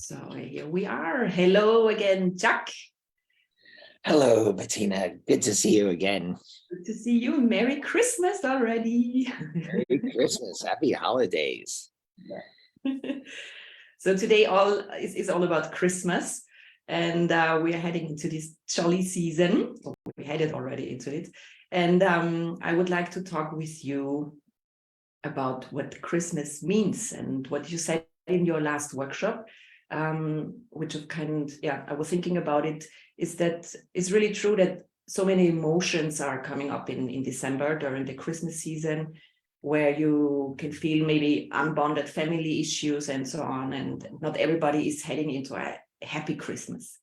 So here we are. Hello again, Jack. Hello, Bettina. Good to see you again. Good to see you. Merry Christmas already. Merry Christmas. Happy holidays. So today is all about Christmas, and we are heading into this jolly season. We headed already into it, and I would like to talk with you about what Christmas means and what you said in your last workshop, which of I was thinking about it, is that it's really true that so many emotions are coming up in December during the Christmas season, where you can feel maybe unbonded family issues and so on, and not everybody is heading into a happy Christmas.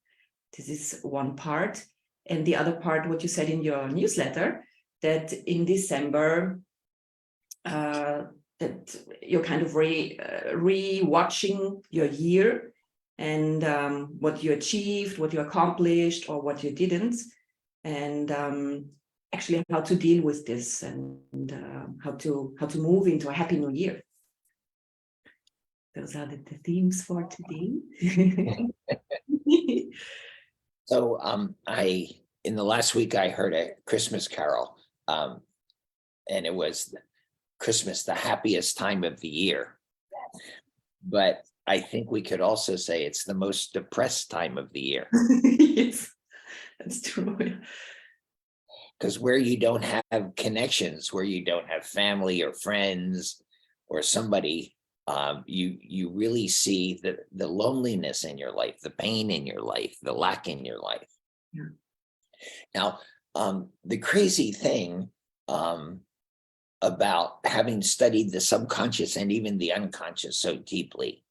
This is one part. And the other part, what you said in your newsletter, that in December, that you're kind of re-watching your year and what you achieved, what you accomplished, or what you didn't, and actually how to deal with this and how to move into a happy new year. Those are the themes for today. So in the last week I heard a Christmas carol, and it was Christmas, the happiest time of the year. But I think we could also say it's the most depressed time of the year. Yes, that's true. Because where you don't have connections, where you don't have family or friends or somebody, you really see the loneliness in your life, the pain in your life, the lack in your life. Yeah. Now, the crazy thing about having studied the subconscious and even the unconscious so deeply,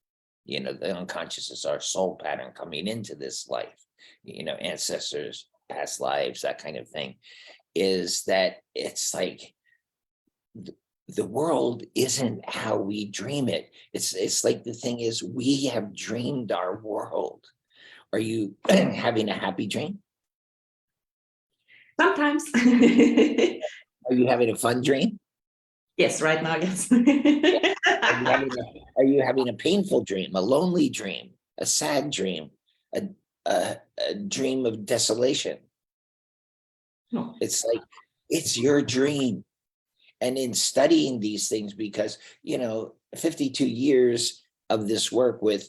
the unconscious is our soul pattern coming into this life, ancestors, past lives, that kind of thing, is that it's like the world isn't how we dream it. It's like the thing is, we have dreamed our world. Are you having a happy dream? Sometimes. Are you having a fun dream? Yes, right now, yes. Are you having a painful dream, a lonely dream, a sad dream, a dream of desolation? No. It's like, it's your dream. And in studying these things, because, 52 years of this work with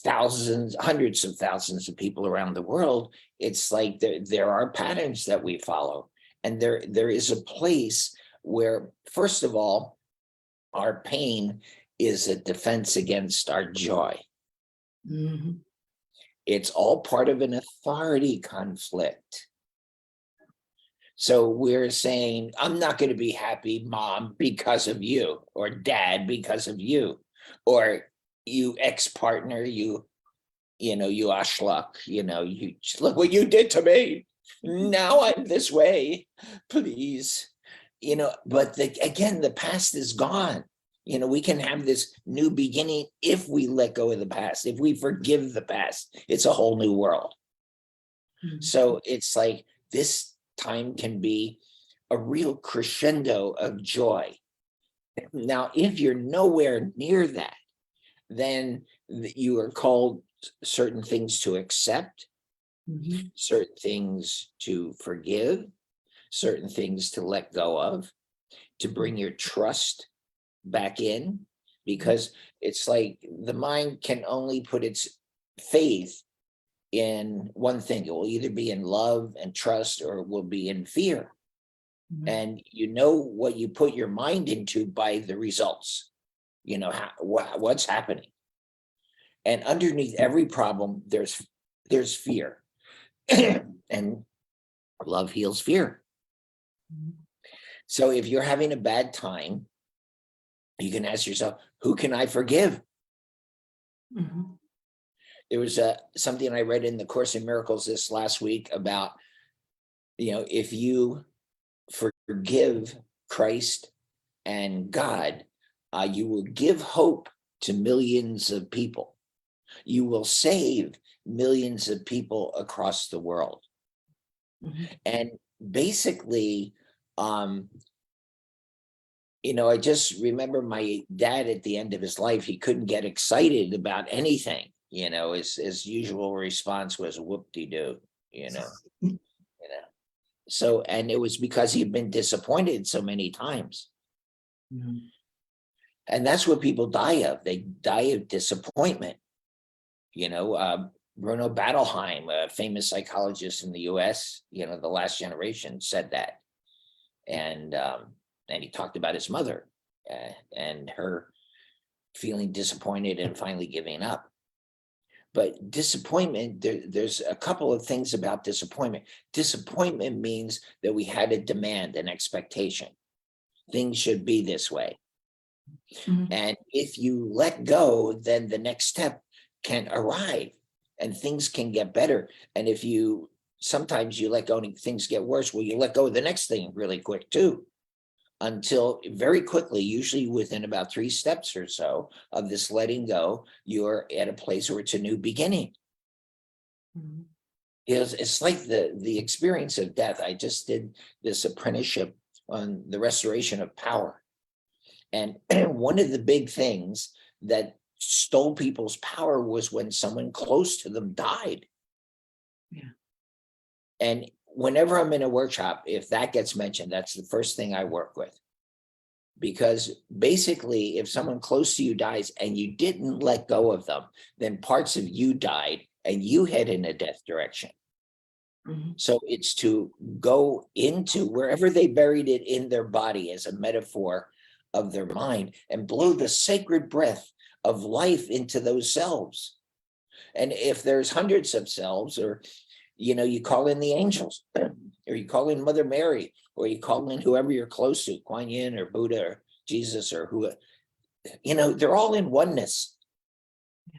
thousands, hundreds of thousands of people around the world, it's like there are patterns that we follow. And there is a place where, first of all, our pain is a defense against our joy. Mm-hmm. It's all part of an authority conflict. So we're saying, I'm not going to be happy, Mom, because of you, or Dad, because of you, or you ex-partner, you ashluck, you look what you did to me. Now I'm this way, please. But again, the past is gone. We can have this new beginning if we let go of the past, if we forgive the past. It's a whole new world. Mm-hmm. So it's like this time can be a real crescendo of joy. Now, if you're nowhere near that, then you are called certain things to accept, mm-hmm. certain things to forgive, certain things to let go of, to bring your trust back in, because it's like the mind can only put its faith in one thing. It will either be in love and trust, or it will be in fear. Mm-hmm. And what you put your mind into by the results, what's happening. And underneath every problem, there's fear. And love heals fear. Mm-hmm. So if you're having a bad time, you can ask yourself, who can I forgive? Mm-hmm. There was something I read in the Course in Miracles this last week about, if you forgive Christ and God, you will give hope to millions of people. You will save millions of people across the world. Mm-hmm. And basically, I just remember my dad at the end of his life, he couldn't get excited about anything. his usual response was whoop-de-doo, you know. So, and it was because he'd been disappointed so many times. Mhm. And that's what people die of. They die of disappointment. Bruno Bettelheim, a famous psychologist in the US, the last generation, said that. And he talked about his mother and her feeling disappointed and finally giving up. But disappointment, there's a couple of things about disappointment. Disappointment means that we had a demand, an expectation. Things should be this way. Mhm. And if you let go, then the next step can arrive and things can get better. And if sometimes you let go and things get worse, well, you let go of the next thing really quick too, until very quickly, usually within about 3 steps or so of this letting go, you're at a place where it's a new beginning. Mhm. It's like the experience of death. I just did this apprenticeship on the restoration of power. And one of the big things that stole people's power was when someone close to them died. Yeah. And whenever I'm in a workshop, if that gets mentioned, that's the first thing I work with. Because basically, if someone close to you dies and you didn't let go of them, then parts of you died and you head in a death direction. Mhm. So it's to go into wherever they buried it in their body as a metaphor of their mind and blow the sacred breath of life into those selves. And if there's hundreds of selves, or you call in the angels, or you call in Mother Mary, or you call in whoever you're close to, Kuan Yin or Buddha or Jesus or who, they're all in oneness.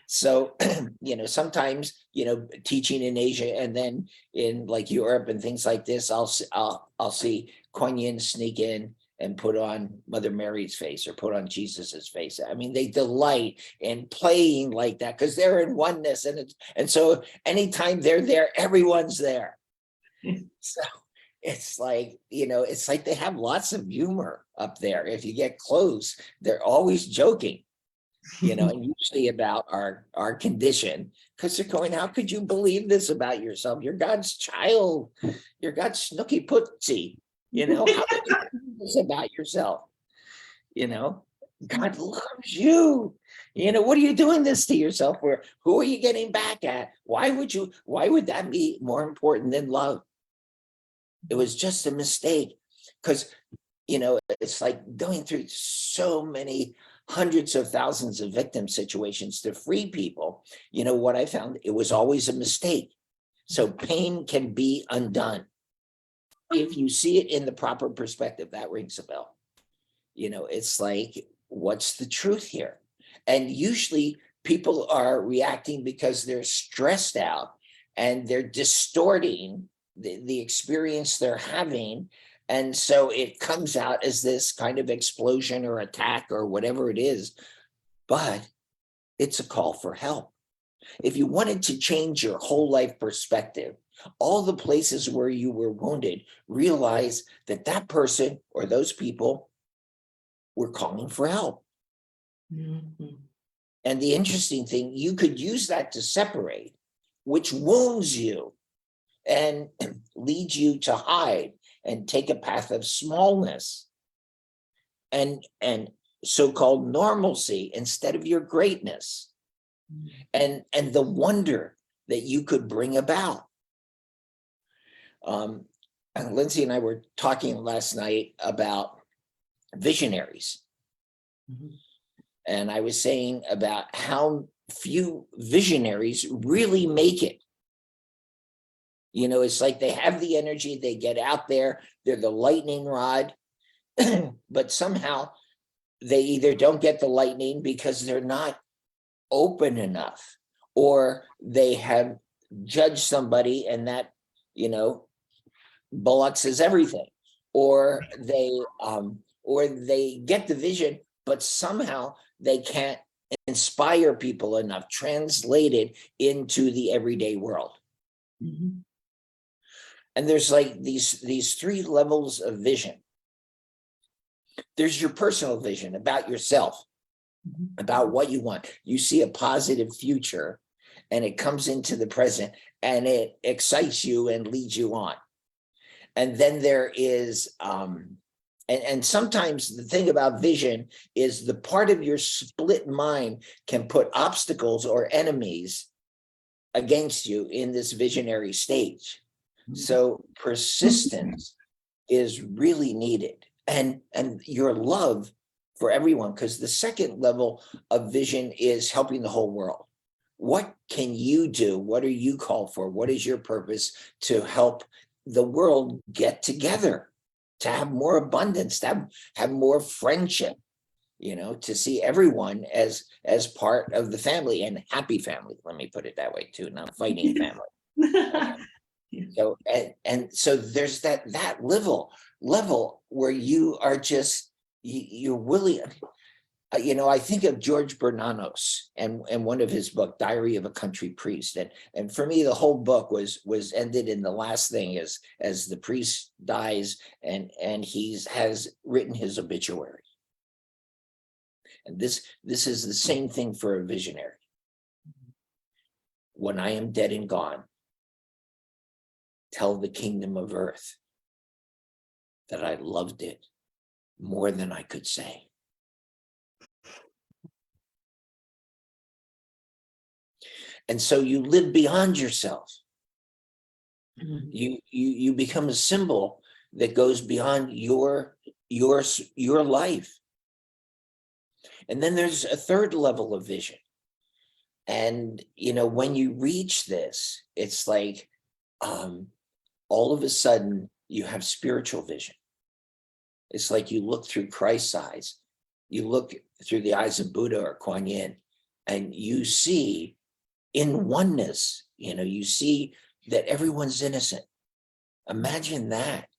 So, sometimes, teaching in Asia and then in like Europe and things like this, I'll see Kuan Yin sneak in and put on Mother Mary's face or put on Jesus's face. I mean, they delight in playing like that because they're in oneness, and so anytime they're there, everyone's there. So it's like, it's like they have lots of humor up there. If you get close, they're always joking. And usually about our condition, because they're going, how could you believe this about yourself? You're God's child. You're God's snooky pootsy. How could you believe this about yourself? God loves you. What are you doing this to yourself? Who are you getting back at? Why would that be more important than love? It was just a mistake. Because it's like going through so many hundreds of thousands of victim situations to free people. What I found, it was always a mistake. So pain can be undone. If you see it in the proper perspective, that rings a bell. It's like, what's the truth here? And usually people are reacting because they're stressed out and they're distorting the experience they're having. And so it comes out as this kind of explosion or attack or whatever it is, but it's a call for help. If you wanted to change your whole life perspective, all the places where you were wounded, realize that person or those people were calling for help. Mhm. And the interesting thing, you could use that to separate which wounds you and leads you to hide and take a path of smallness and so-called normalcy instead of your greatness and the wonder that you could bring about. Lindsay and I were talking last night about visionaries. Mhm. And I was saying about how few visionaries really make it. It's like they have the energy, they get out there, they're the lightning rod, but somehow they either don't get the lightning because they're not open enough, or they have judged somebody and that, bullocks is everything, or they get the vision, but somehow they can't inspire people enough, translate it into the everyday world. Mhm. And there's like these 3 levels of vision. There's your personal vision about yourself, Mhm. about what you want. You see a positive future, and it comes into the present and it excites you and leads you on. And then there is, and sometimes the thing about vision is the part of your split mind can put obstacles or enemies against you in this visionary stage. So persistence is really needed, and your love for everyone, because the second level of vision is helping the whole world. What can you do? What are you called for? What is your purpose to help the world get together, to have more abundance, to have more friendship, to see everyone as part of the family, and happy family. Let me put it that way too, not fighting family. So and so there's that level where you are just you're willing. I think of George Bernanos and one of his book, Diary of a Country Priest. And for me, the whole book was ended in the last thing as the priest dies and has written his obituary. And this is the same thing for a visionary. When I am dead and gone, tell the kingdom of earth that I loved it more than I could say. And so you live beyond yourself. You become a symbol that goes beyond your life. And then there's a third level of vision. And when you reach this, it's like all of a sudden you have spiritual vision. It's like you look through Christ's eyes, you look through the eyes of Buddha or Kuan Yin, and you see in oneness, you see that everyone's innocent. Imagine that.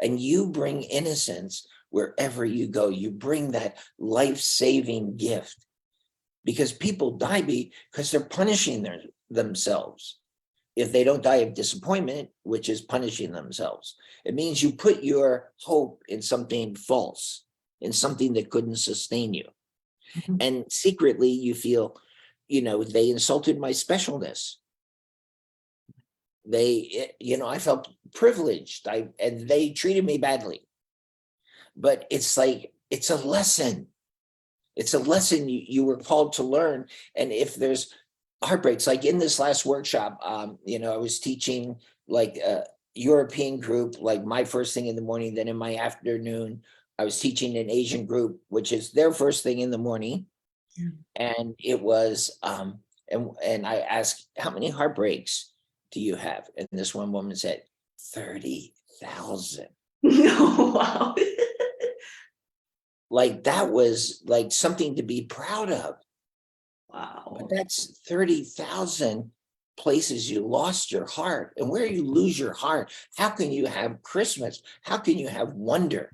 And you bring innocence wherever you go. You bring that life-saving gift, because people die because they're punishing themselves. If they don't die of disappointment, which is punishing themselves, it means you put your hope in something false, in something that couldn't sustain you. And secretly you feel, they insulted my specialness. I felt privileged. And they treated me badly. But it's like, it's a lesson. It's a lesson you were called to learn. And if there's heartbreaks, like in this last workshop, I was teaching like a European group, like my first thing in the morning, then in my afternoon, I was teaching an Asian group, which is their first thing in the morning. And it was, and I asked, how many heartbreaks do you have? And this one woman said, 30,000. Wow. Like that was like something to be proud of. Wow. But that's 30,000 places you lost your heart. And where you lose your heart, how can you have Christmas? How can you have wonder?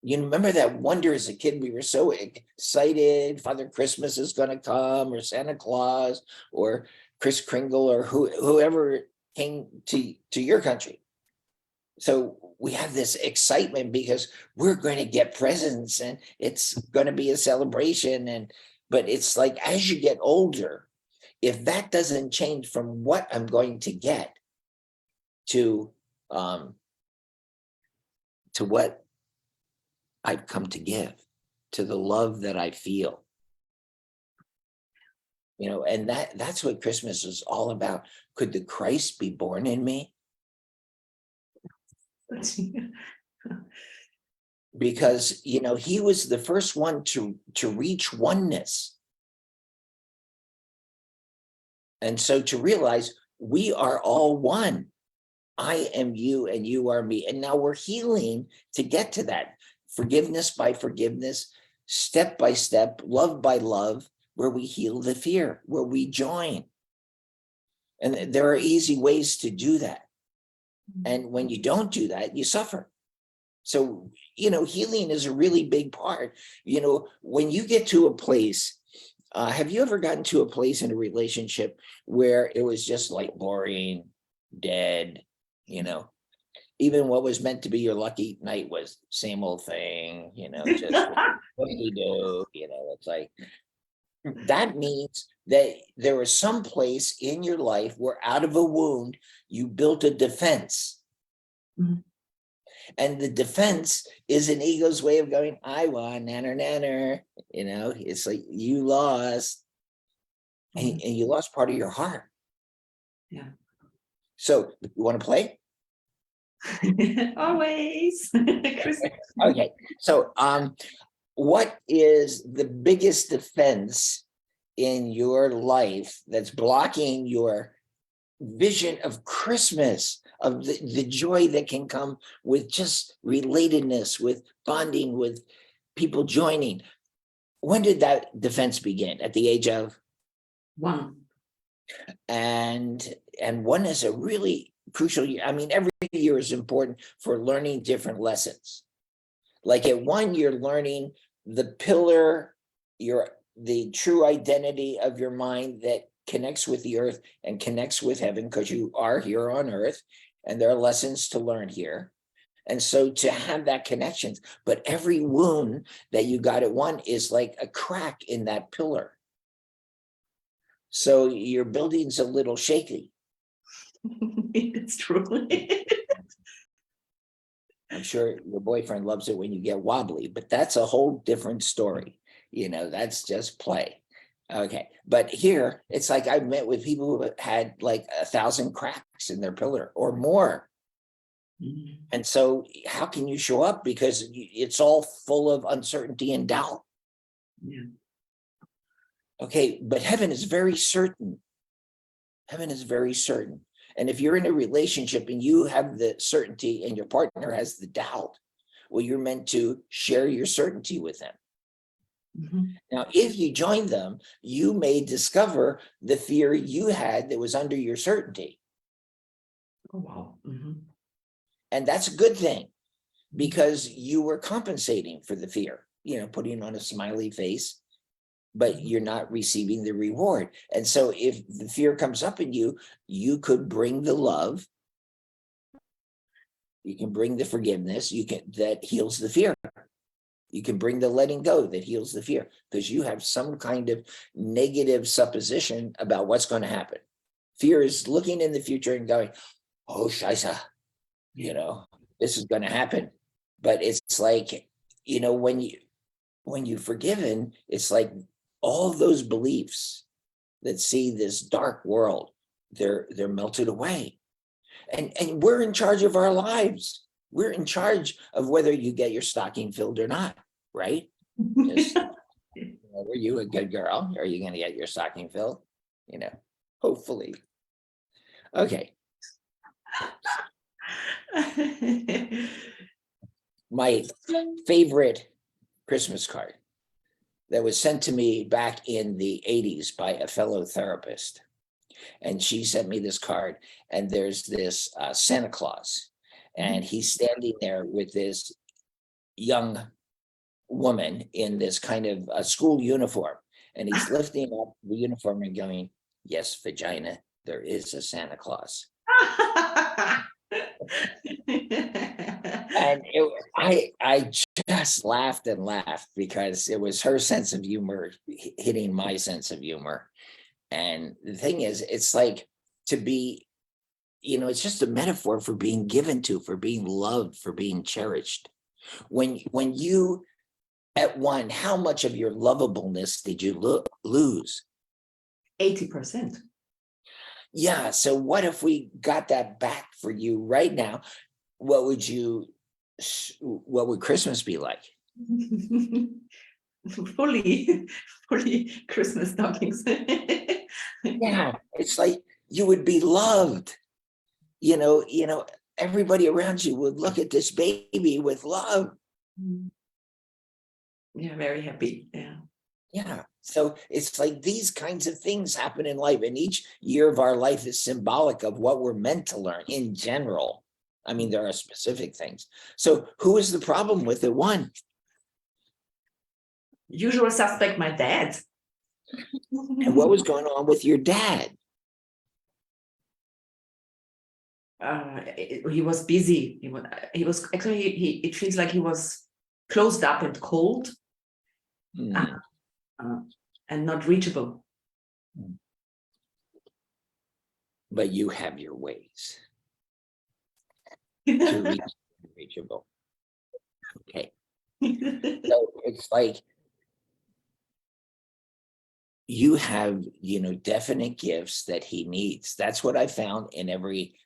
You remember that wonder as a kid? We were so excited. Father Christmas is going to come, or Santa Claus, or Kris Kringle, or whoever came to your country. So we have this excitement because we're going to get presents and it's going to be a celebration. But it's like, as you get older, if that doesn't change from what I'm going to get to what I've come to give, to the love that I feel, and that's what Christmas is all about. Could the Christ be born in me? Because he was the first one to reach oneness, and so to realize we are all one. I am you and you are me, and now we're healing to get to that forgiveness by forgiveness, step by step, love by love, where we heal the fear, where we join. And there are easy ways to do that, and when you don't do that, you suffer. So, healing is a really big part. When you get to a place, have you ever gotten to a place in a relationship where it was just like boring, dead, even what was meant to be your lucky night was same old thing, just what do you do? It's like, That means that there was some place in your life where out of a wound, you built a defense. Mhm. And the defense is an ego's way of going, I won, nanner, nanner. You know, it's like you lost and you lost part of your heart. Yeah. So you want to play? Always. Chris. Okay. So what is the biggest defense in your life that's blocking your vision of Christmas, of the joy that can come with just relatedness, with bonding, with people joining? When did that defense begin? At the age of? 1. And one is a really crucial year. I mean, every year is important for learning different lessons. Like at 1, you're learning the pillar, the true identity of your mind that connects with the earth and connects with heaven, because you are here on earth and there are lessons to learn here. And so to have that connection, but every wound that you got at 1 is like a crack in that pillar. So your building's a little shaky. It's true. I'm sure your boyfriend loves it when you get wobbly, but that's a whole different story. You know, that's just play. Okay. But here it's like I've met with people who had like 1,000 cracks in their pillar or more. And so how can you show up? Because it's all full of uncertainty and doubt. Yeah. Okay. But heaven is very certain. Heaven is very certain. And if you're in a relationship and you have the certainty and your partner has the doubt, well, you're meant to share your certainty with them. Now, if you join them, you may discover the fear you had that was under your certainty. Oh, wow. And that's a good thing, because you were compensating for the fear, you know, putting on a smiley face, but you're not receiving the reward. And so if the fear comes up in you, you could bring the love, you can bring the forgiveness, that heals the fear. You can bring the letting go that heals the fear, because you have some kind of negative supposition about what's going to happen. Fear is looking in the future and going, oh, Scheisse, you know, this is going to happen. But it's like, you know, when you've forgiven, it's like all those beliefs that see this dark world, they're melted away. And we're in charge of our lives. We're in charge of whether you get your stocking filled or not, right? Just, were you a good girl? Are you going to get your stocking filled? You know, hopefully. Okay. My favorite Christmas card that was sent to me back in the 80s by a fellow therapist. And she sent me this card, and there's this Santa Claus, and he's standing there with this young woman in this kind of a school uniform, and he's lifting up the uniform and going, yes, vagina, there is a Santa Claus. And I just laughed and laughed, because it was her sense of humor hitting my sense of humor. And the thing is, it's like to be, you know, it's just a metaphor for being given to, for being loved, for being cherished. When you at 1, how much of your lovableness did you lose? 80%. Yeah. So what if we got that back for you right now? What would Christmas be like? fully Christmas stockings. Yeah, it's like you would be loved. You know, everybody around you would look at this baby with love. Yeah, very happy. Yeah. Yeah. So it's like these kinds of things happen in life, and each year of our life is symbolic of what we're meant to learn in general. I mean, there are specific things. So who is the problem with it? 1. Usual suspect, my dad. And what was going on with your dad? He was busy. He was actually, it feels like he was closed up and cold. and not reachable. But you have your ways to reach reachable. Okay. So it's like you have, definite gifts that he needs. That's what I found in every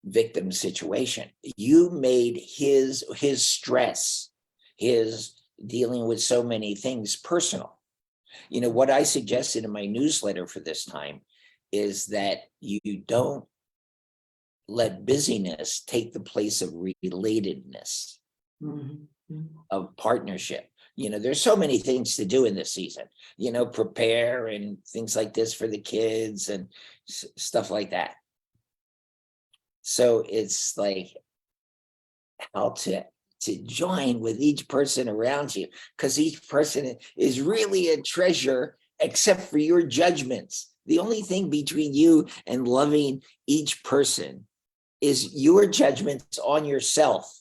victim situation. You made his stress, his dealing with so many things personal. What I suggested in my newsletter for this time is that you don't let busyness take the place of relatedness, of partnership. There's so many things to do in this season, prepare and things like this for the kids and stuff like that. So it's like how to join with each person around you, because each person is really a treasure, except for your judgments. The only thing between you and loving each person is your judgments on yourself.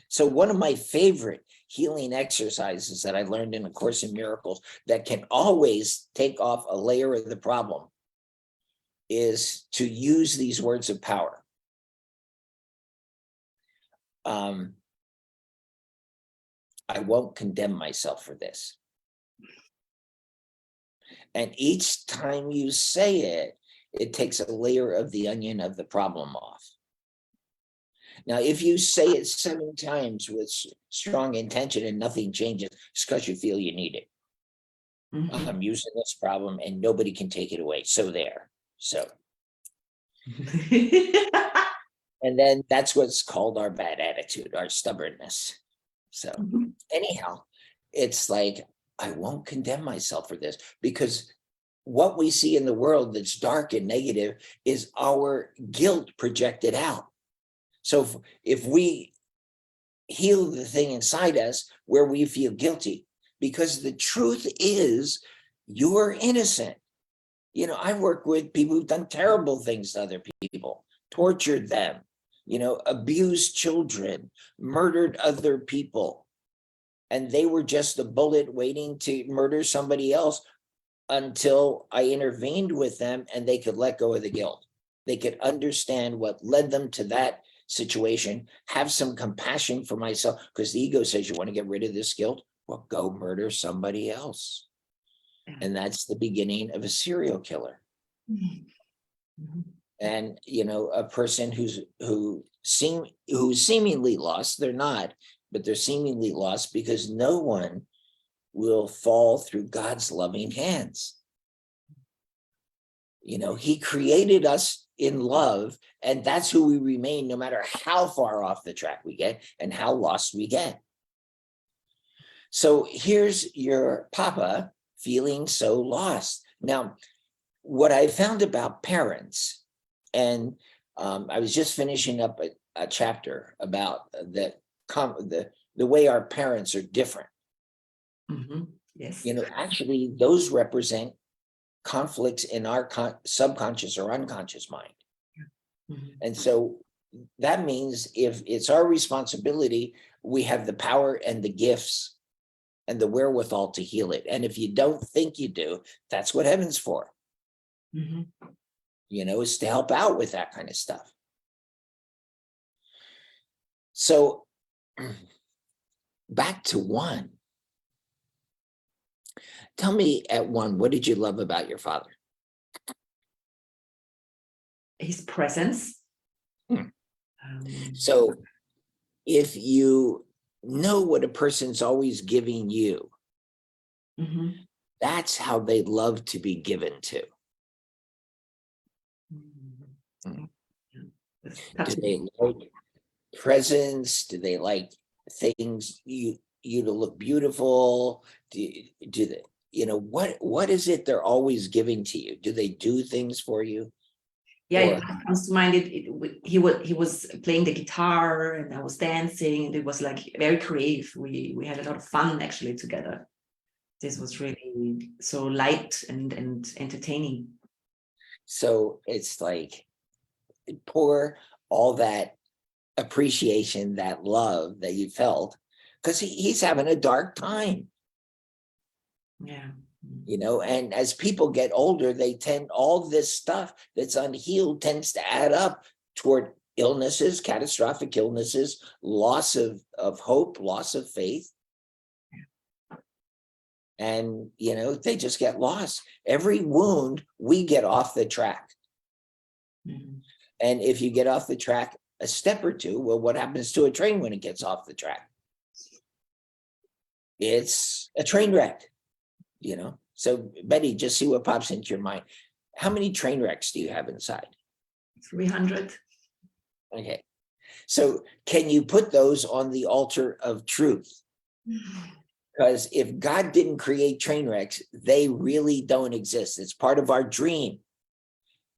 So one of my favorite healing exercises that I learned in A Course in Miracles that can always take off a layer of the problem is to use these words of power. I won't condemn myself for this. And each time you say it, it takes a layer of the onion of the problem off. Now, if you say it 7 times with strong intention and nothing changes, it's because you feel you need it. I'm using this problem and nobody can take it away. So there. So. And then that's what's called our bad attitude, our stubbornness. So anyhow, it's like, I won't condemn myself for this, because what we see in the world that's dark and negative is our guilt projected out. So if we heal the thing inside us where we feel guilty, because the truth is you're innocent. I've worked with people who've done terrible things to other people, tortured them, abused children, murdered other people. And they were just a bullet waiting to murder somebody else until I intervened with them and they could let go of the guilt. They could understand what led them to that situation, have some compassion for myself, because the ego says, you want to get rid of this guilt? Well, go murder somebody else. And that's the beginning of a serial killer. And, a person who's seemingly lost, they're not, but they're seemingly lost because no one will fall through God's loving hands. He created us in love, and that's who we remain, no matter how far off the track we get and how lost we get. So here's your papa feeling so lost. Now, what I found about parents, and I was just finishing up a chapter about the way our parents are different. Yes. Actually, those represent conflicts in our subconscious or unconscious mind. And so that means if it's our responsibility, we have the power and the gifts and the wherewithal to heal it. And if you don't think you do, that's what heaven's for. Is to help out with that kind of stuff. So back to 1. Tell me at 1, what did you love about your father? His presence. So if you know what a person's always giving you, that's how they love to be given to. Do they like presents? Do they like things you to look beautiful? Do they, what is it they're always giving to you? Do they do things for you? Yeah, it comes to mind. He was playing the guitar, and I was dancing, and it was like very creative. We had a lot of fun actually together. This was really so light and entertaining. So it's like, pour all that appreciation, that love that you felt, because he's having a dark time. Yeah. You know, and as people get older, they tend, all this stuff that's unhealed tends to add up toward illnesses, catastrophic illnesses, loss of hope, loss of faith. And, you know, they just get lost. Every wound, we get off the track. Mhm. And if you get off the track a step or two, well, what happens to a train when it gets off the track? It's a train wreck, you know? So Betty, just see what pops into your mind. How many train wrecks do you have inside? 300. Okay. So can you put those on the altar of truth? Because if God didn't create train wrecks, they really don't exist. It's part of our dream.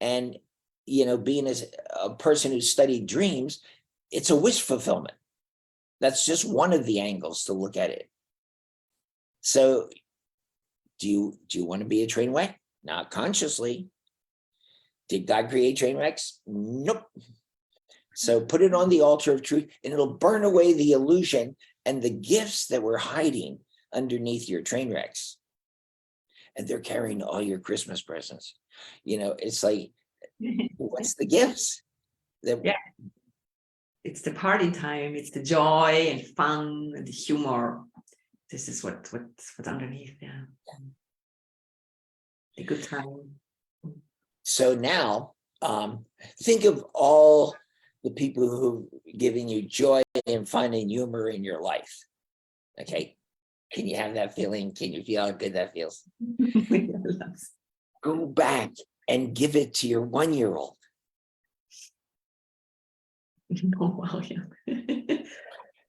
And, you know, being as a person who studied dreams, it's a wish fulfillment. That's just one of the angles to look at it. So do you want to be a train wreck? Not consciously. Did God create train wrecks? Nope. So put it on the altar of truth and it'll burn away the illusion and the gifts that were hiding underneath your train wrecks. And they're carrying all your Christmas presents. You know, it's like, what's the gifts? Yeah. It's the party time, it's the joy and fun and the humor. This is what's underneath, yeah. The good time. So now, think of all the people who've given you joy and fun and humor in your life. Okay. Can you have that feeling? Can you feel how good that feels? Go back and give it to your 1-year-old. Oh, wow, yeah.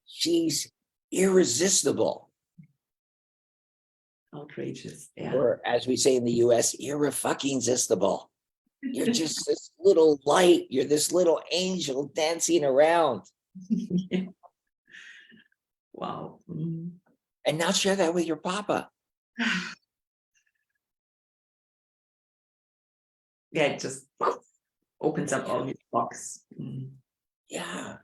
She's irresistible. Outrageous, yeah. Or as we say in the US, irre-fucking-sistible. You're just this little light. You're this little angel dancing around. Yeah. Wow. Mm. And now share that with your papa. Yeah, it just opens up all these box. Mm. Yeah.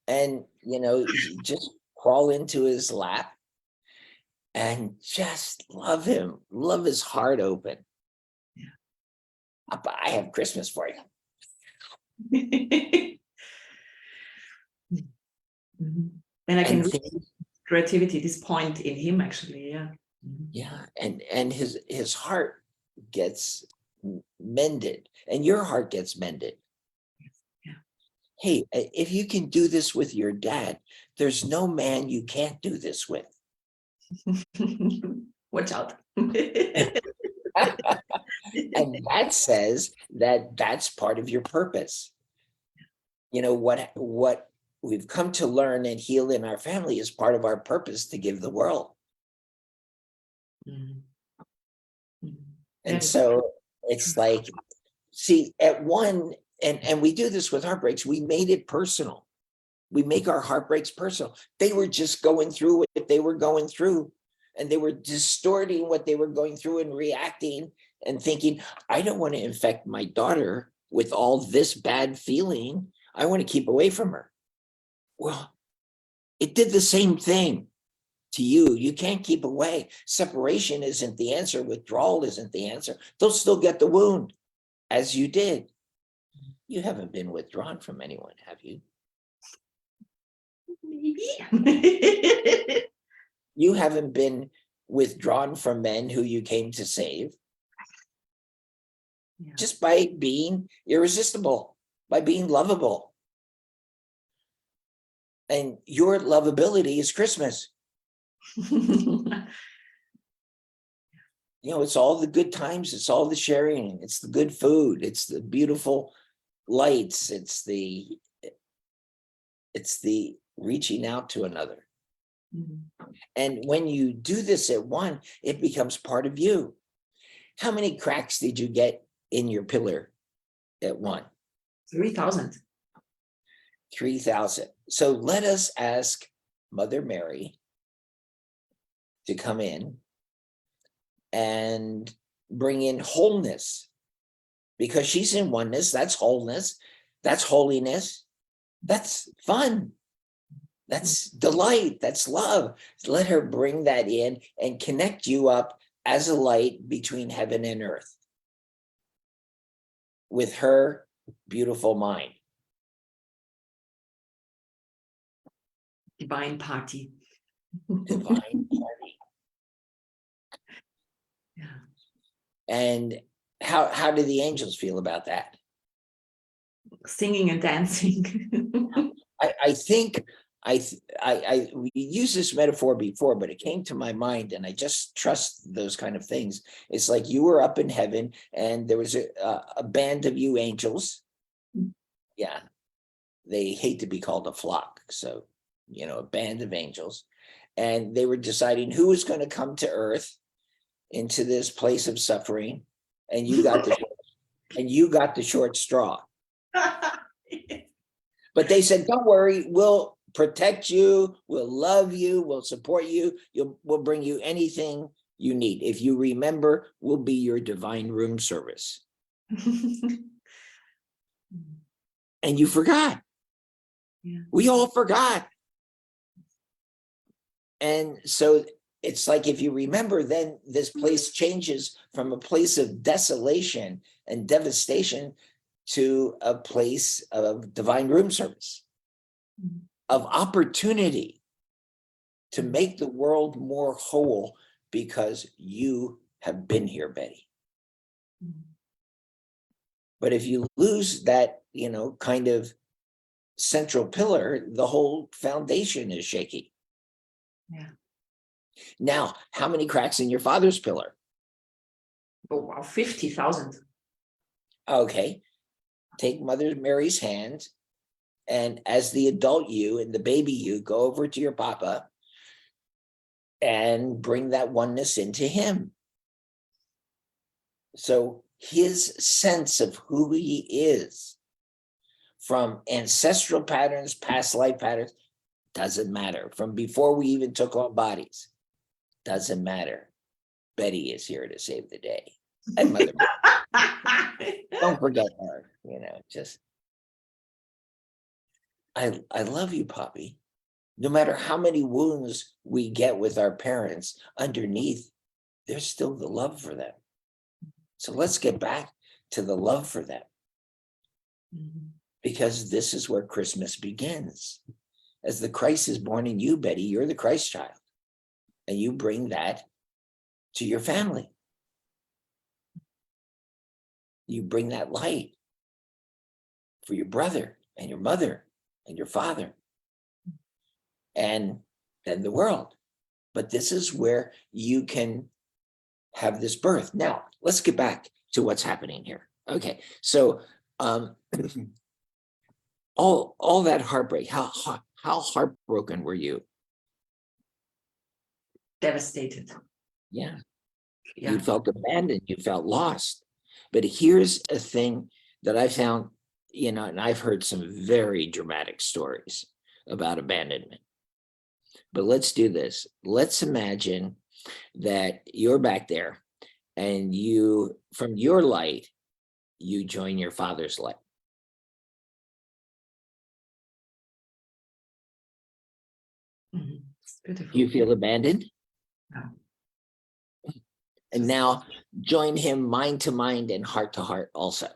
And, you know, just crawl into his lap and just love him, love his heart open. Yeah. Papa, I have Christmas for you. Mhm. And I can And read creativity, this point in him actually, yeah. Mhm. yeah, and his heart gets mended and your heart gets mended. Yeah. Hey, if you can do this with your dad, there's no man you can't do this with. Watch out. And that says that that's part of your purpose. You know, what we've come to learn and heal in our family is part of our purpose to give the world. Mhm. Mhm. And Yeah. so it's like, see, at one, and we do this with heartbreaks, we made it personal. We make our heartbreaks personal. They were just going through what they were going through, and they were distorting what they were going through and reacting and thinking, I don't want to infect my daughter with all this bad feeling. I want to keep away from her. Well, it did the same thing to you. You can't keep away. Separation isn't the answer. Withdrawal isn't the answer. They'll still get the wound as you did. You haven't been withdrawn from anyone, have you? Maybe. You haven't been withdrawn from men who you came to save. Yeah. Just by being irresistible, by being lovable. And your lovability is Christmas. You know, it's all the good times, it's all the sharing, it's the good food, it's the beautiful lights, it's the reaching out to another. Mhm. And when you do this at one, it becomes part of you. How many cracks did you get in your pillar at one? 3,000. 3,000. So let us ask Mother Mary to come in and bring in wholeness, because she's in oneness. That's wholeness. That's holiness. That's fun. That's delight. That's love. Let her bring that in and connect you up as a light between heaven and earth with her beautiful mind. Divine party. Divine party. Yeah. And how do the angels feel about that? Singing and dancing. I think we used this metaphor before, but it came to my mind, and I just trust those kind of things. It's like you were up in heaven, and there was a band of you angels. Yeah, they hate to be called a flock, so a band of angels, and they were deciding who was going to come to earth into this place of suffering, and you got the short straw. But they said, don't worry, we'll protect you, we'll love you, we'll support you, we'll bring you anything you need. If you remember, we'll be your divine room service. And you forgot. Yeah. We all forgot. And so it's like, if you remember, then this place changes from a place of desolation and devastation to a place of divine room service, of opportunity to make the world more whole, because you have been here, Betty. But if you lose that, kind of central pillar, the whole foundation is shaky. Yeah. Now, how many cracks in your father's pillar? Oh, wow, 50,000. Okay. Take Mother Mary's hand, and as the adult you and the baby you, go over to your papa and bring that oneness into him. So his sense of who he is from ancestral patterns, past life patterns, doesn't matter. From before we even took on bodies, doesn't matter. Betty is here to save the day. And Mother Mary. Don't forget her, just I love you, Poppy. No matter how many wounds we get with our parents, underneath, there's still the love for them. So let's get back to the love for them. Because this is where Christmas begins. As the Christ is born in you, Betty, you're the Christ child. And you bring that to your family. You bring that light for your brother and your mother and your father, and then the world. But this is where you can have this birth. Now, let's get back to what's happening here. Okay, so all that heartbreak, how heartbroken were you? Devastated. Yeah. Yeah. You felt abandoned, you felt lost. But here's a thing that I found, and I've heard some very dramatic stories about abandonment. But let's do this. Let's imagine that you're back there, and you, from your light, you join your father's light. It's beautiful. You feel abandoned? No. And now join him mind to mind and heart to heart also.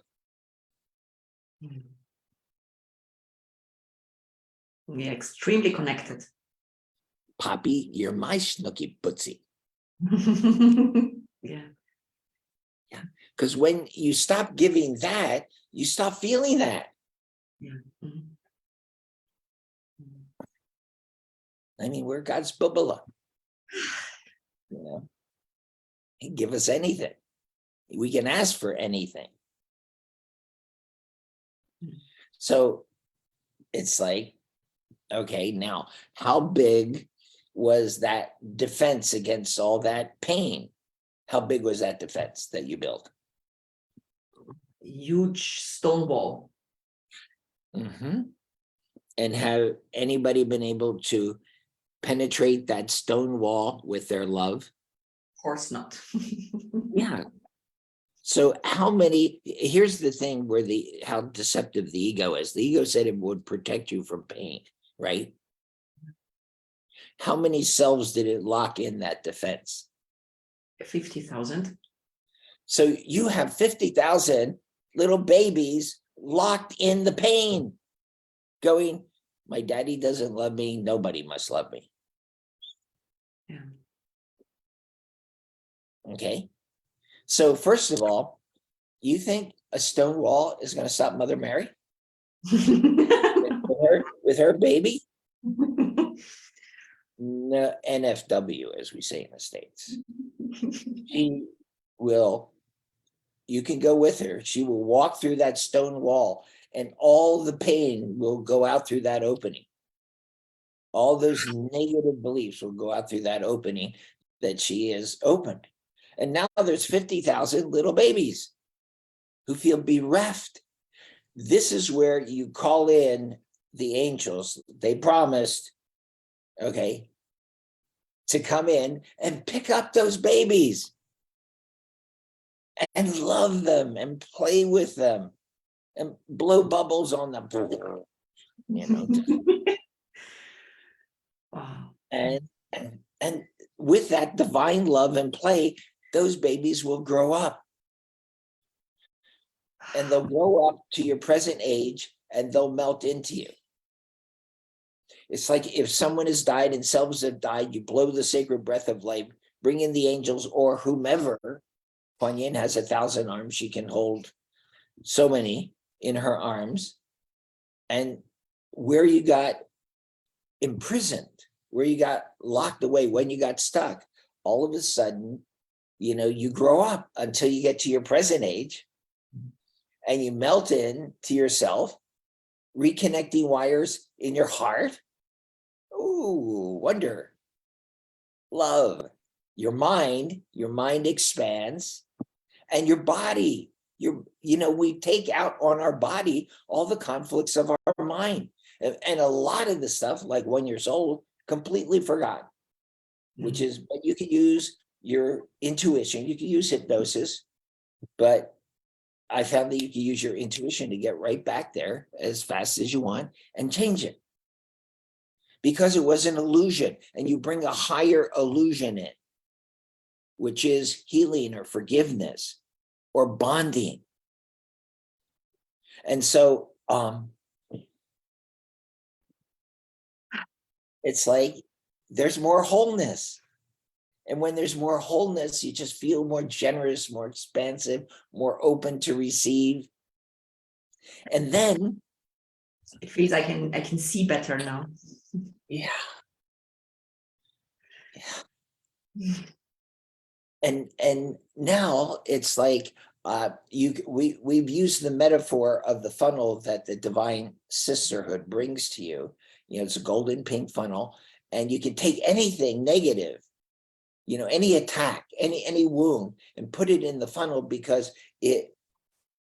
We're extremely connected. Poppy, you're my snooky bootsy. Yeah. Yeah. Because when you stop giving that, you stop feeling that. Yeah. I mean, we're God's bubala. He can give us anything. We can ask for anything. So it's like, okay, now how big was that defense against all that pain? How big was that defense that you built? Huge stone wall. And have anybody been able to penetrate that stone wall with their love? Of course not. Yeah. So here's the thing where how deceptive the ego is. The ego said it would protect you from pain, right? how many selves did it lock in that defense? 50,000. So you have 50,000 little babies locked in the pain, going, my daddy doesn't love me, nobody must love me. Yeah. Okay. So first of all, you think a stone wall is going to stop Mother Mary with her baby? No, NFW, as we say in the States. She will, you can go with her. She will walk through that stone wall and all the pain will go out through that opening. All those negative beliefs will go out through that opening that she is opened. And now there's 50,000 little babies who feel bereft. This is where you call in the angels. They promised, okay, to come in and pick up those babies and love them and play with them and blow bubbles on them, you know. Wow. and and with that divine love and play, those babies will grow up, and they'll grow up to your present age and they'll melt into you. It's like if someone has died and selves have died, you blow the sacred breath of life, bring in the angels or whomever. Kuan Yin has 1,000 arms. She can hold so many in her arms. And where you got imprisoned, where you got locked away, when you got stuck, all of a sudden, you know, you grow up until you get to your present age and you melt in to yourself, reconnecting wires in your heart. Ooh, wonder, love. Your mind expands, and your body, we take out on our body all the conflicts of our mind. And a lot of the stuff, like when you're old, completely forgot, which is, but you could use your intuition, you could use hypnosis, but I found that you can use your intuition to get right back there as fast as you want and change it. Because it was an illusion, and you bring a higher illusion in, which is healing or forgiveness or bonding. And so it's like there's more wholeness. And when there's more wholeness, you just feel more generous, more expansive, more open to receive. And then it feels I can see better now. Yeah. And now it's like we've used the metaphor of the funnel that the divine sisterhood brings to you. You know, it's a golden pink funnel, and you can take anything negative, you know, any attack, any wound, and put it in the funnel, because it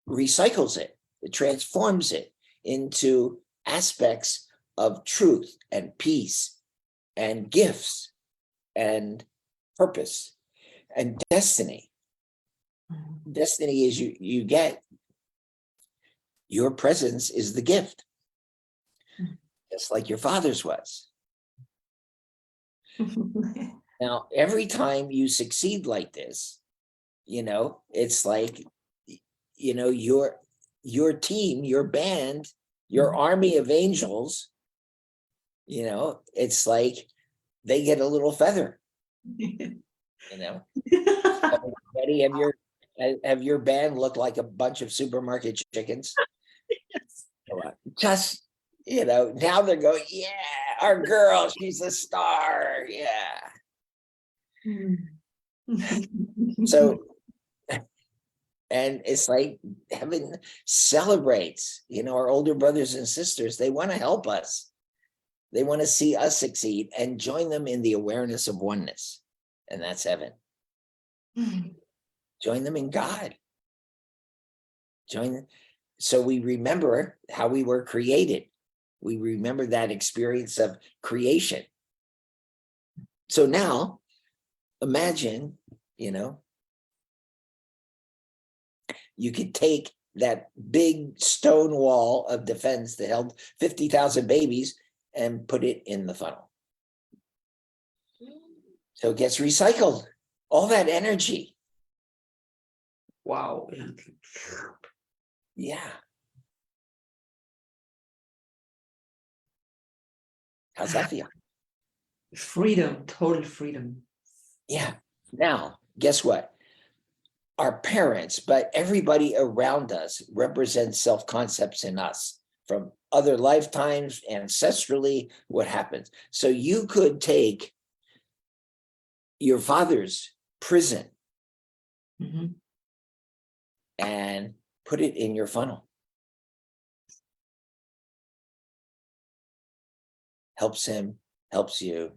recycles it, it transforms it into aspects of truth and peace and gifts and purpose and destiny. Destiny is you get, your presence is the gift, just like your father's was. Now, every time you succeed like this, you know, it's like, you know, your team, your band, your army of angels, you know, it's like they get a little feather, you know. Betty, have your band look like a bunch of supermarket chickens? Yes. Just, you know, now they're going, yeah, our girl, she's a star. Yeah. So, and it's like heaven celebrates, you know, our older brothers and sisters. They want to help us. They want to see us succeed and join them in the awareness of oneness. And that's heaven. Join them in God. Join them. So we remember how we were created. We remember that experience of creation. So now imagine, you know, you could take that big stone wall of defense that held 50,000 babies and put it in the funnel. So it gets recycled. All that energy. Wow. Yeah. Yeah. How's that feel? Freedom, total freedom. Yeah. Now, guess what? Our parents, but everybody around us represents self-concepts in us from other lifetimes, ancestrally, what happens. So you could take your father's prison Mhm. and put it in your funnel. Helps him, helps you.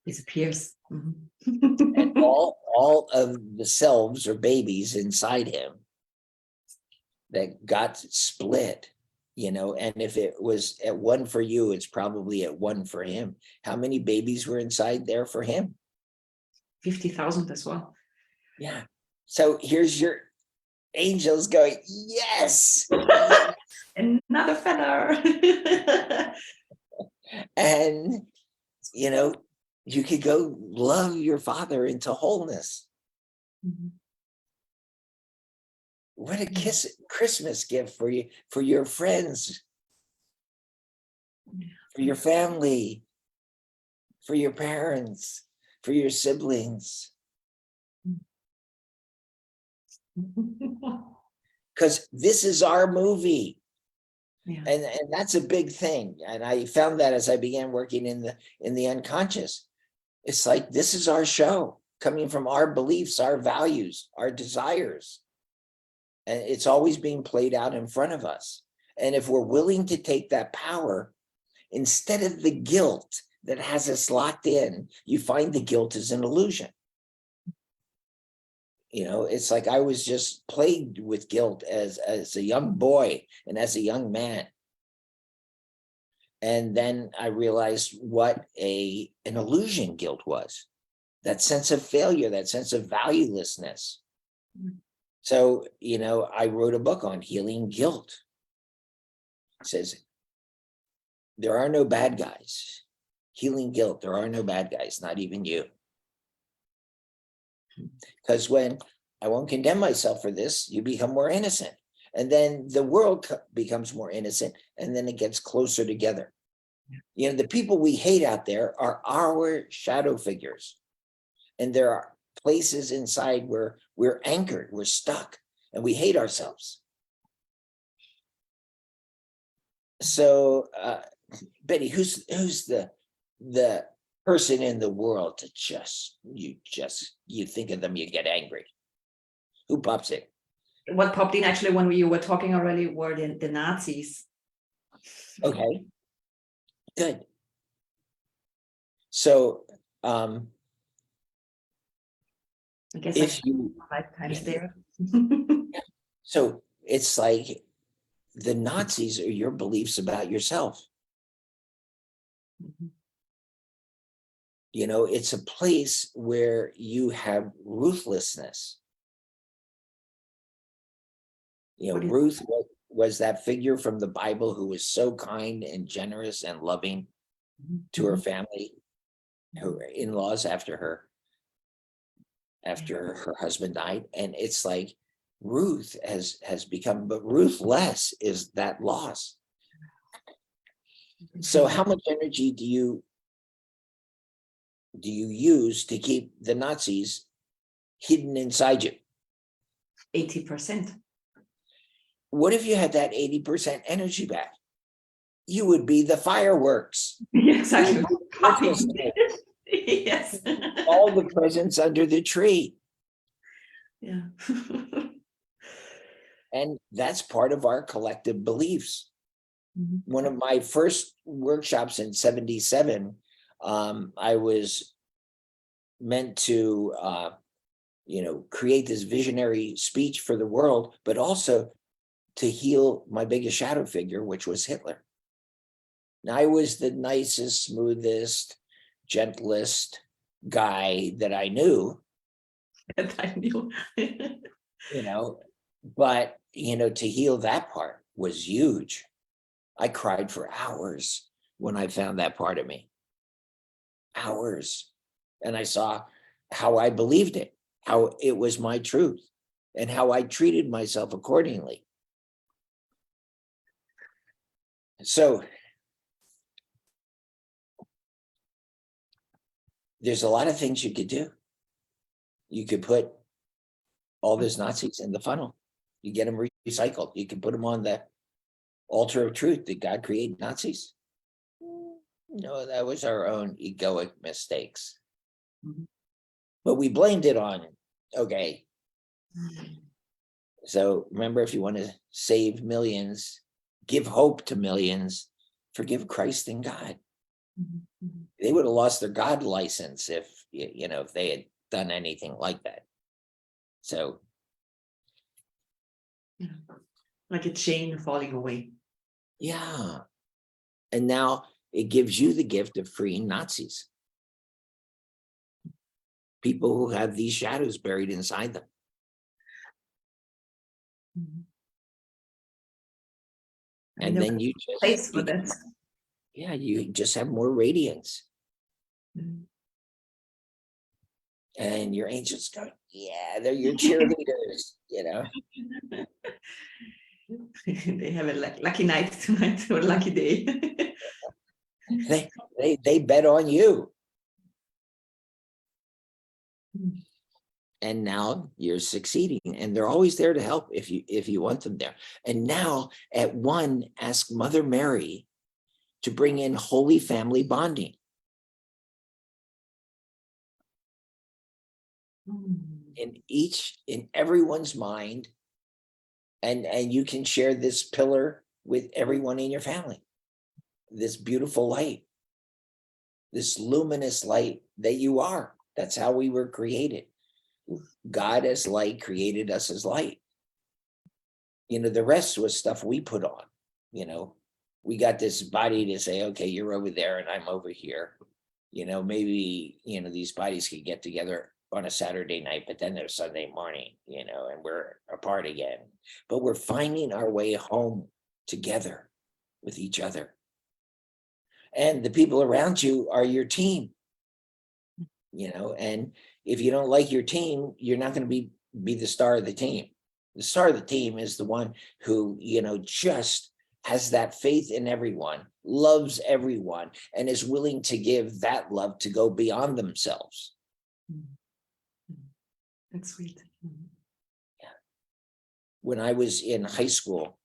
Disappears. And Mhm. all of the selves or babies inside him that got split, and if it was at one for you, it's probably at one for him. How many babies were inside there for him? 50,000 as well. Yeah. So here's your angels going, yes. Another feather. And, you could go love your father into wholeness. Mhm. What a Christmas gift for you, for your friends, for your family, for your parents, for your siblings. Because this is our movie. Yeah. And that's a big thing. And I found that as I began working in the unconscious. It's like, this is our show, coming from our beliefs, our values, our desires. And it's always being played out in front of us. And if we're willing to take that power, instead of the guilt that has us locked in, you find the guilt is an illusion. It's like I was just plagued with guilt as a young boy and as a young man. And then I realized what an illusion guilt was. That sense of failure, that sense of valuelessness. So, I wrote a book on healing guilt. It says, there are no bad guys. Healing guilt, there are no bad guys, not even you. Because when I won't condemn myself for this, you become more innocent. And then the world becomes more innocent, and then it gets closer together. The people we hate out there are our shadow figures. And there are places inside where we're anchored, we're stuck, and we hate ourselves. So, Betty, who's the person in the world that you think of them, you get angry? Who pops in? What popped in actually when you were talking already were the Nazis. Okay, good. So, I guess if you, lifetimes there. so it's like the Nazis are your beliefs about yourself. Mhm. It's a place where you have ruthlessness. Ruth was that figure from the Bible who was so kind and generous and loving to her family, her in-laws after her husband died. And it's like Ruth has become, but ruthless is that loss. So how much energy do you use to keep the Nazis hidden inside you? 80%. What if you had that 80% energy back? You would be the fireworks. Exactly. Christmas tree. Yes. All the presents under the tree. Yeah. And that's part of our collective beliefs. Mhm. One of my first workshops in 77, I was meant to, create this visionary speech for the world, but also to heal my biggest shadow figure, which was Hitler. Now, I was the nicest, smoothest, gentlest guy that I knew, That I knew. but, to heal that part was huge. I cried for hours when I found that part of me. hours. And I saw how I believed it, how it was my truth, and how I treated myself accordingly. So there's a lot of things you could do. You could put all those Nazis in the funnel. You get them recycled. You can put them on the altar of truth. Did God create Nazis? No, that was our own egoic mistakes. Mhm. But we blamed it on, okay. Mhm. So remember, if you want to save millions, give hope to millions, forgive Christ and God. Mhm. They would have lost their God license if, if they had done anything like that. So, Yeah. Like a chain falling away. yeah. And now it gives you the gift of freeing Nazis, people who have these shadows buried inside them. Mhm. I And know then you place for that. you just have more radiance. Mhm. And your angels go, yeah, they're your cheerleaders, They have a lucky night tonight or lucky day. They bet on you. Mhm. And now you're succeeding, and they're always there to help if you want them there. And now at one, ask Mother Mary to bring in holy family bonding. In everyone's mind, and you can share this pillar with everyone in your family, this beautiful light, this luminous light that you are. That's how we were created. God as light created us as light. The rest was stuff we put on. We got this body to say, okay, you're over there and I'm over here. Maybe these bodies could get together on a Saturday night, but then there's Sunday morning, and we're apart again. But we're finding our way home together with each other. And the people around you are your team. And if you don't like your team, you're not going to be the star of the team. The star of the team is the one who, just has that faith in everyone, loves everyone, and is willing to give that love to go beyond themselves. That's sweet. Yeah. When I was in high school,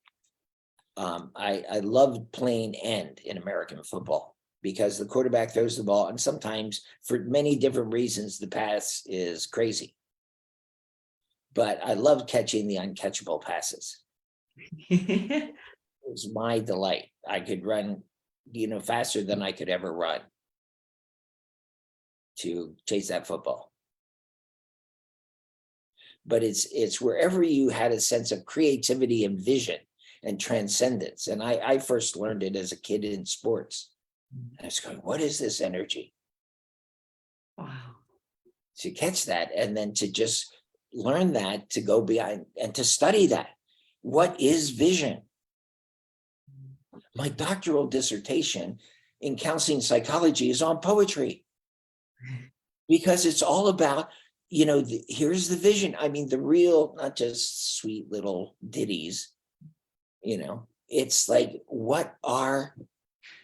I loved playing end in American football because the quarterback throws the ball, and sometimes for many different reasons, the pass is crazy. But I loved catching the uncatchable passes. It was my delight. I could run, faster than I could ever run to chase that football. But it's wherever you had a sense of creativity and vision and transcendence. And I first learned it as a kid in sports. I was going, what is this energy? Wow. To catch that, and then to just learn that, to go behind and to study that. What is vision? My doctoral dissertation in counseling psychology is on poetry, because it's all about, here's the vision. I mean, the real, not just sweet little ditties, it's like,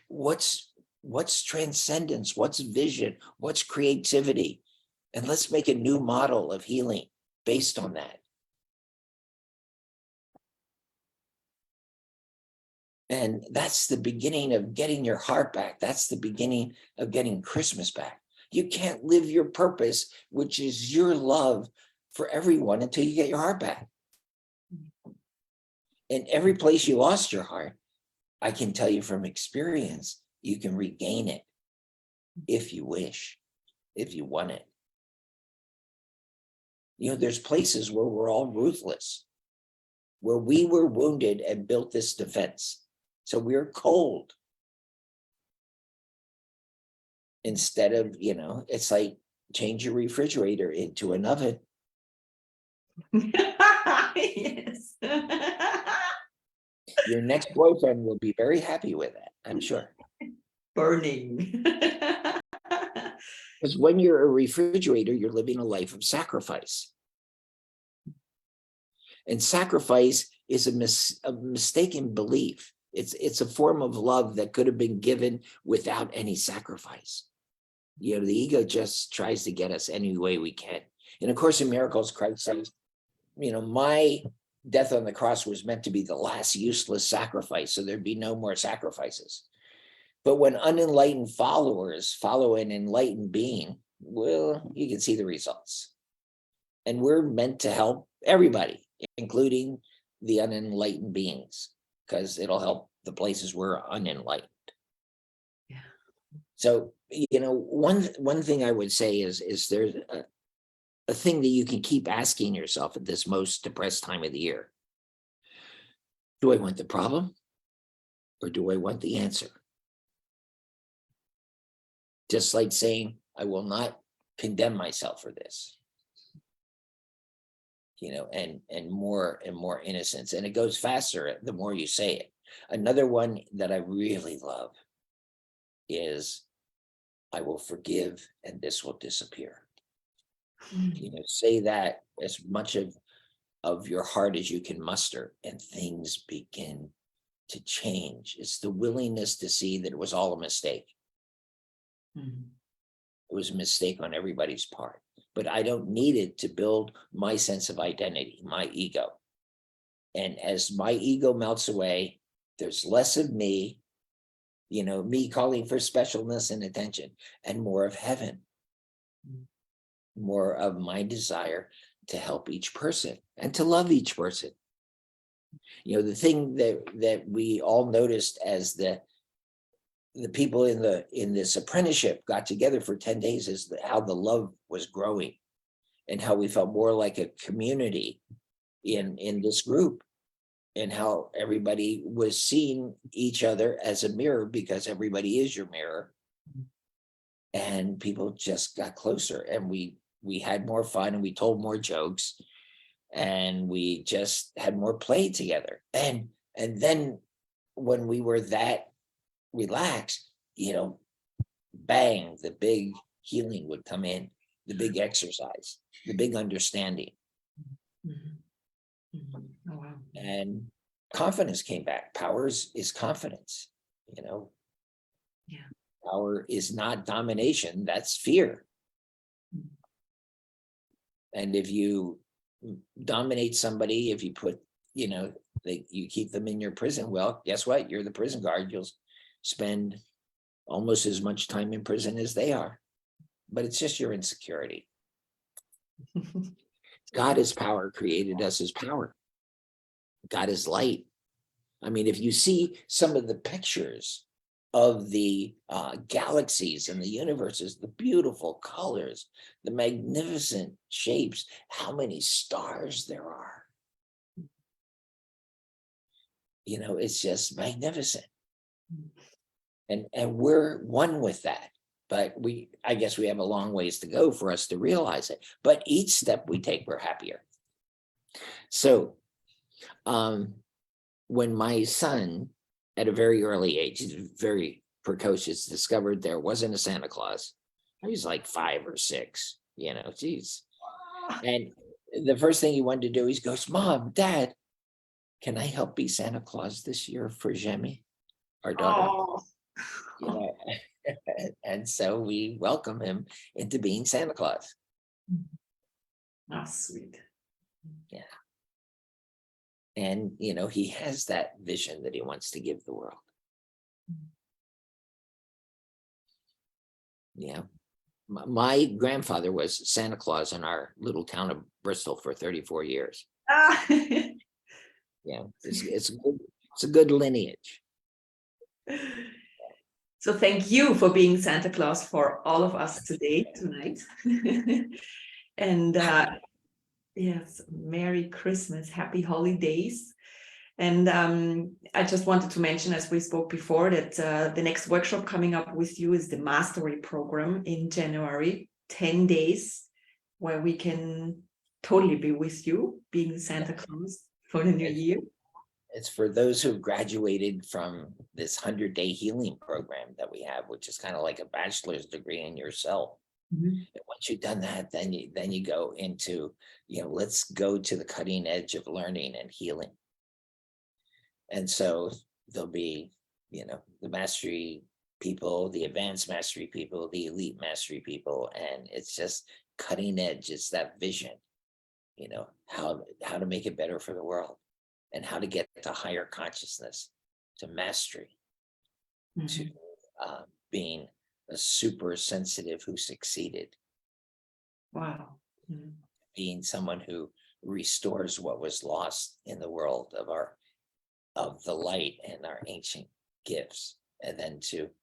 what's transcendence? What's vision? What's creativity? And let's make a new model of healing based on that. And that's the beginning of getting your heart back. That's the beginning of getting Christmas back. You can't live your purpose, which is your love for everyone, until you get your heart back. And every place you lost your heart, I can tell you from experience, you can regain it if you wish, if you want it. There's places where we're all ruthless, where we were wounded and built this defense. So we're cold. Instead of, it's like change your refrigerator into an oven. Yes. Your next boyfriend will be very happy with that, I'm sure. Burning. Because when you're a refrigerator, you're living a life of sacrifice. And sacrifice is a mistaken belief. It's a form of love that could have been given without any sacrifice. You know, the ego just tries to get us any way we can. And of course, in Miracles, Christ says, you know, my death on the cross was meant to be the last useless sacrifice, so there'd be no more sacrifices. But when unenlightened followers follow an enlightened being, well, you can see the results. And we're meant to help everybody, including the unenlightened beings, because it'll help the places we're unenlightened. Yeah. So, you know, one thing I would say is there's a thing that you can keep asking yourself at this most depressed time of the year. Do I want the problem or do I want the answer? Just like saying, I will not condemn myself for this. You know, and more innocence. And it goes faster the more you say it. Another one that I really love is, I will forgive and this will disappear. You know, say that as much of your heart as you can muster, and things begin to change. It's the willingness to see that it was all a mistake. Mhm. It was a mistake on everybody's part, but I don't need it to build my sense of identity, my ego. And as my ego melts away, there's less of me, you know, me calling for specialness and attention, and more of heaven, more of my desire to help each person and to love each person. You know, the thing that we all noticed as the people in this apprenticeship got together for 10 days is how the love was growing and how we felt more like a community in this group, and how everybody was seeing each other as a mirror, because everybody is your mirror. And people just got closer, and we had more fun, and we told more jokes, and we just had more play together. And then when we were that relaxed, you know, bang, the big healing would come in, the big exercise, the big understanding. Mhm. Mhm. Oh, wow. And confidence came back. Power is confidence, you know. Yeah. Power is not domination, that's fear. Mhm. And if you dominate somebody, if you put, you know, you keep them in your prison, well, guess what? You're the prison guard. You'll spend almost as much time in prison as they are. But it's just your insecurity. God is power, created us as power. God is light. I mean, if you see some of the pictures of the galaxies and the universes, the beautiful colors, the magnificent shapes, how many stars there are. You know, it's just magnificent. And we're one with that. But I guess we have a long ways to go for us to realize it. But each step we take, we're happier. So when my son, at a very early age, he's very precocious, discovered there wasn't a Santa Claus. He was like 5 or 6, you know, geez. And the first thing he wanted to do, he goes, Mom, Dad, can I help be Santa Claus this year for Jemmy, our daughter? Oh. You know, and so we welcome him into being Santa Claus. Ah, sweet. Yeah. And, you know, he has that vision that he wants to give the world. Yeah. My grandfather was Santa Claus in our little town of Bristol for 34 years. Ah. Yeah, it's a good lineage. So thank you for being Santa Claus for all of us tonight. And yes, Merry Christmas, Happy Holidays. And I just wanted to mention, as we spoke before, that the next workshop coming up with you is the Mastery Program in January, 10 days, where we can totally be with you, being Santa Claus for the new year. It's for those who graduated from this 100-day healing program that we have, which is kind of like a bachelor's degree in yourself. Mhm. And once you've done that, then you go into, let's go to the cutting edge of learning and healing. And so there'll be, the mastery people, the advanced mastery people, the elite mastery people, and it's just cutting edge. It's that vision, how to make it better for the world and how to get to higher consciousness, to mastery, to Mhm. being a super sensitive who succeeded, Wow. Mhm. being someone who restores what was lost in the world of the light and our ancient gifts, and then to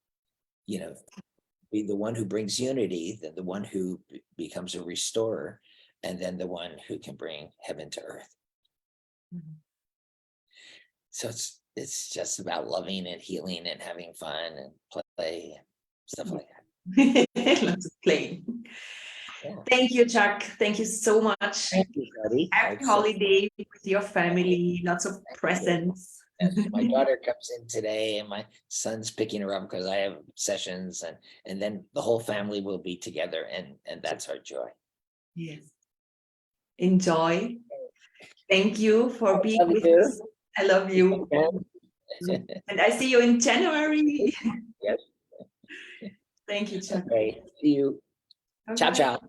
be the one who brings unity, then the one who becomes a restorer, and then the one who can bring heaven to earth. Mhm. So it's just about loving and healing and having fun and play and stuff like that. Lots of playing. Yeah. Thank you, Chuck. Thank you so much. Thank you, buddy. Happy holiday with your family. Lots of Thank you. presents. Yes, my daughter comes in today and my son's picking her up because I have sessions, and then the whole family will be together, and that's our joy. Yes. Enjoy. Thank you for being Love with you. us. I love you. And I see you in January. Yes. Thank you, Chuck. Okay. See you. Ciao, Okay. ciao.